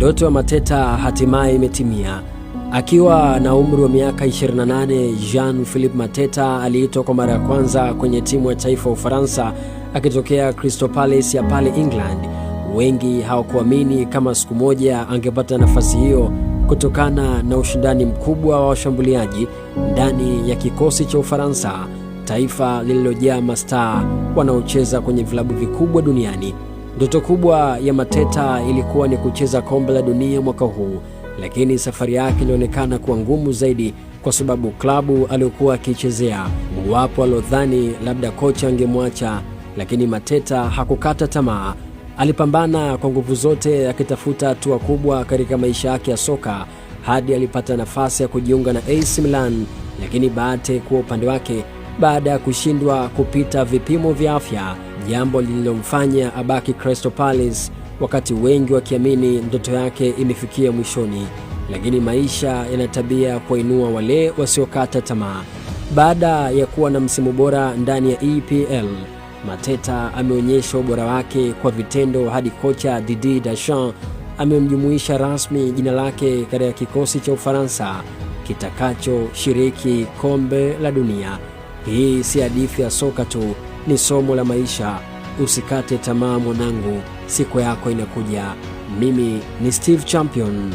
Ndoto ya Mateta hatimaye imetimia. Akiwa na umri wa miaka 28, Jean-Philippe Mateta aliitwa kwa mara ya kwanza kwenye timu ya taifa ya Ufaransa akitokea Crystal Palace ya pale England. Wengi hawakuamini kama siku moja angepata nafasi hiyo kutokana na ushindani mkubwa wa washambuliaji ndani ya kikosi cha Ufaransa, taifa lililojaa mastaa wanaocheza kwenye vilabu vikubwa duniani. Ndoto kubwa ya Mateta ilikuwa ni kucheza kombe la dunia mwaka huu, lakini safari yake ilionekana kuwa ngumu zaidi kwa sababu klabu aliyokuwa akichezea, wapo waliodhani labda kocha angemwacha, lakini Mateta hakukata tamaa. Alipambana kwa nguvu zote akitafuta hatua kubwa katika maisha yake ya soka hadi alipata nafasi ya kujiunga na AC Milan, lakini bahati kuwa upande wake baada ya kushindwa kupita vipimo vya afya, jambo lililomfanya abaki Crystal Palace wakati wengi wakiamini ndoto yake imefikia mwishoni. Lakini maisha yana tabia kuinua wale wasiokata tamaa. Baada ya kuwa na msimu bora ndani ya EPL, Mateta ameonyesha ubora wake kwa vitendo hadi kocha Didier Deschamps amemjumuisha rasmi jina lake katika kikosi cha Ufaransa kitakacho shiriki kombe la dunia. Hii si hadithi ya soka tu, ni somo la maisha. Usikate tamaa mwanangu, siku yako inakuja. Mimi ni Steve Champion.